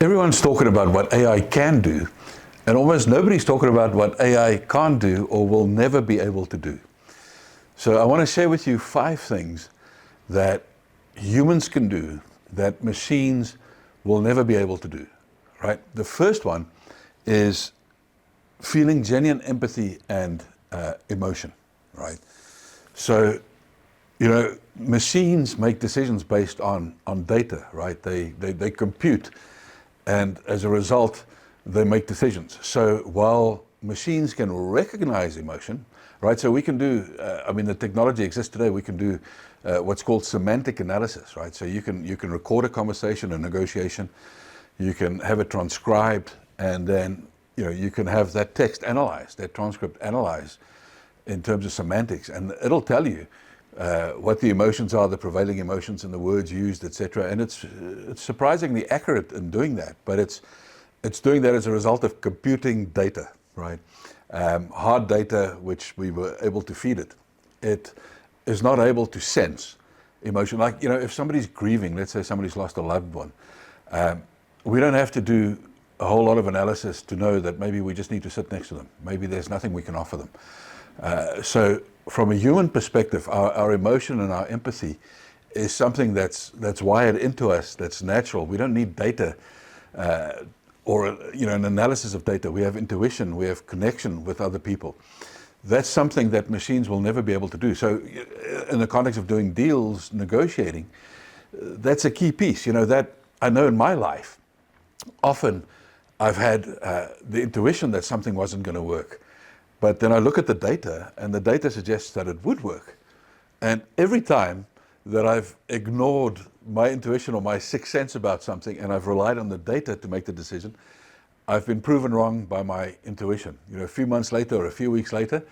Everyone's talking about what AI can do, and almost nobody's talking about what AI can't do or will never be able to do. So I want to share with you 5 things that humans can do that machines will never be able to do, right? The first one is feeling genuine empathy and emotion, right? So, machines make decisions based on data, right? They compute, and as a result, they make decisions. So while machines can recognize emotion, right? So we can do, the technology exists today, we can do what's called semantic analysis, right? So you can record a conversation, a negotiation, you can have it transcribed, and then you can have that text analyzed, that transcript analyzed in terms of semantics, and it'll tell you what the emotions are, the prevailing emotions and the words used, etc. And it's surprisingly accurate in doing that, but it's doing that as a result of computing data, right? Hard data, which we were able to feed it. It is not able to sense emotion. Like, if somebody's grieving, let's say somebody's lost a loved one, we don't have to do a whole lot of analysis to know that maybe we just need to sit next to them. Maybe there's nothing we can offer them. So from a human perspective, our emotion and our empathy is something that's wired into us, that's natural. We don't need data or an analysis of data. We have intuition, we have connection with other people. That's something that machines will never be able to do. So in the context of doing deals, negotiating, that's a key piece. That I know in my life, often I've had the intuition that something wasn't going to work. But then I look at the data, and the data suggests that it would work. And every time that I've ignored my intuition or my sixth sense about something, and I've relied on the data to make the decision, I've been proven wrong by my intuition. A few months later or a few weeks later,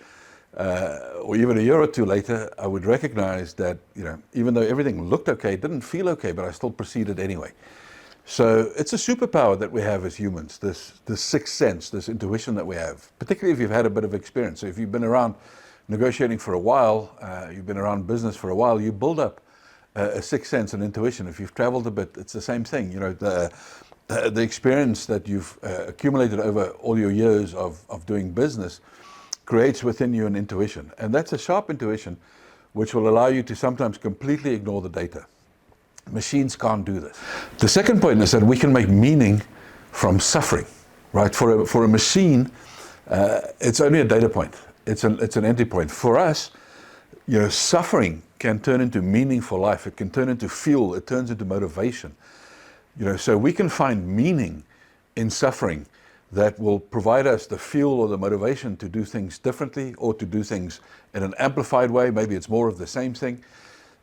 or even a year or two later, I would recognize that, even though everything looked okay, it didn't feel okay, but I still proceeded anyway. So it's a superpower that we have as humans, this sixth sense, this intuition that we have, particularly if you've had a bit of experience. So if you've been around negotiating for a while, you've been around business for a while, you build up a sixth sense and intuition. If you've traveled a bit, it's the same thing. The experience that you've accumulated over all your years of doing business creates within you an intuition. And that's a sharp intuition, which will allow you to sometimes completely ignore the data. Machines can't do this. The second point is that we can make meaning from suffering, right? For a machine, it's only a data point. It's an entry point. For us, suffering can turn into meaning for life. It can turn into fuel. It turns into motivation. So we can find meaning in suffering that will provide us the fuel or the motivation to do things differently or to do things in an amplified way. Maybe it's more of the same thing.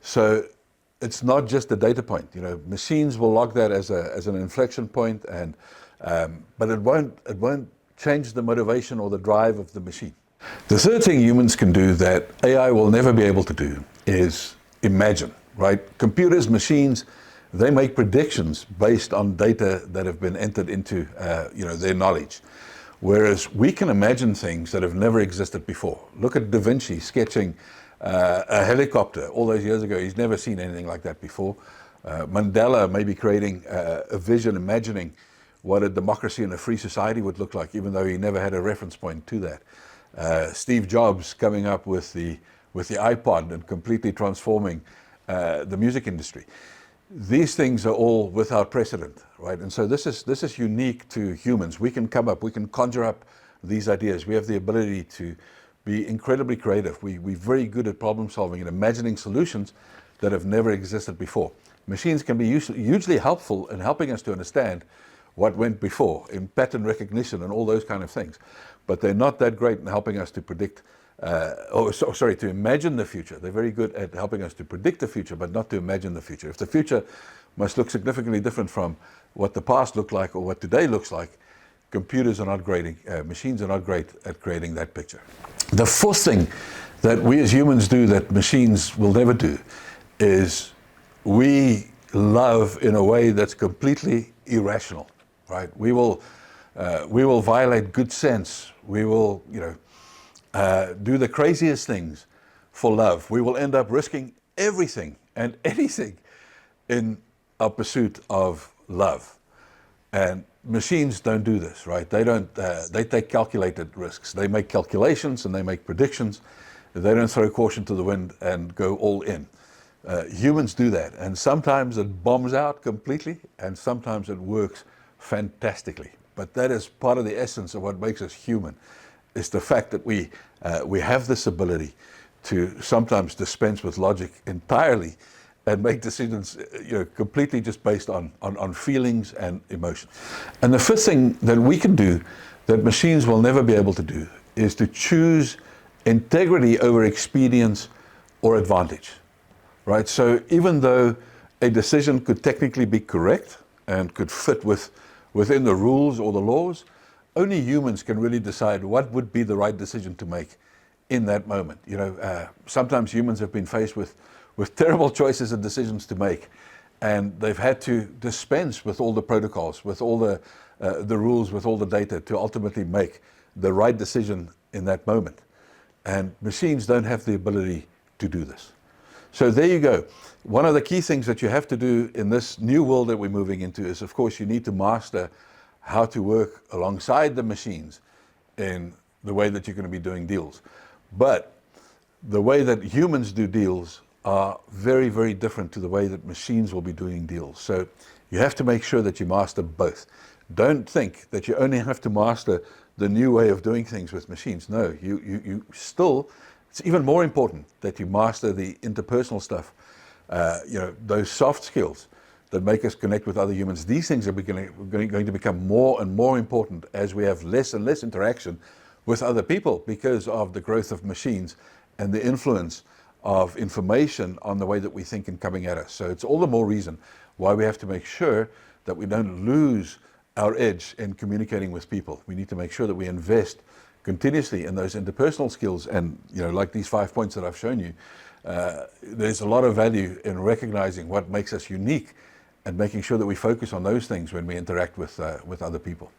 So it's not just a data point. Machines will log that as an inflection point, but it won't change the motivation or the drive of the machine. The third thing humans can do that AI will never be able to do is imagine, right? Computers, machines, they make predictions based on data that have been entered into their knowledge. Whereas we can imagine things that have never existed before. Look at Da Vinci sketching a helicopter all those years ago. He's never seen anything like that before. Mandela maybe creating a vision, imagining what a democracy and a free society would look like, even though he never had a reference point to that. Steve Jobs coming up with the iPod and completely transforming the music industry. These things are all without precedent, right? And so this is unique to humans. We can conjure up these ideas. We have the ability to be incredibly creative. We're very good at problem solving and imagining solutions that have never existed before. Machines can be hugely helpful in helping us to understand what went before in pattern recognition and all those kind of things. But they're not that great in helping us to predict, to imagine the future. They're very good at helping us to predict the future, but not to imagine the future. If the future must look significantly different from what the past looked like or what today looks like, computers are not great, machines are not great at creating that picture. The fourth thing that we as humans do that machines will never do is we love in a way that's completely irrational, right? We will violate good sense. We will, do the craziest things for love. We will end up risking everything and anything in our pursuit of love. And machines don't do this, right? They don't. They take calculated risks. They make calculations and they make predictions. They don't throw caution to the wind and go all in. Humans do that, and sometimes it bombs out completely, and sometimes it works fantastically. But that is part of the essence of what makes us human, is the fact that we have this ability to sometimes dispense with logic entirely and make decisions, completely just based on feelings and emotion. And the fifth thing that we can do that machines will never be able to do is to choose integrity over expedience or advantage, right? So even though a decision could technically be correct and could fit within the rules or the laws, only humans can really decide what would be the right decision to make in that moment. Sometimes humans have been faced with terrible choices and decisions to make, and they've had to dispense with all the protocols, with all the rules, with all the data to ultimately make the right decision in that moment. And machines don't have the ability to do this. So there you go. One of the key things that you have to do in this new world that we're moving into is, of course, you need to master how to work alongside the machines in the way that you're going to be doing deals. But the way that humans do deals are very, very different to the way that machines will be doing deals. So you have to make sure that you master both. Don't think that you only have to master the new way of doing things with machines. No, you still, it's even more important that you master the interpersonal stuff, those soft skills that make us connect with other humans. These things are going to become more and more important as we have less and less interaction with other people because of the growth of machines and the influence of information on the way that we think and coming at us. So it's all the more reason why we have to make sure that we don't lose our edge in communicating with people. We need to make sure that we invest continuously in those interpersonal skills. And like these 5 points that I've shown you, there's a lot of value in recognizing what makes us unique and making sure that we focus on those things when we interact with other people.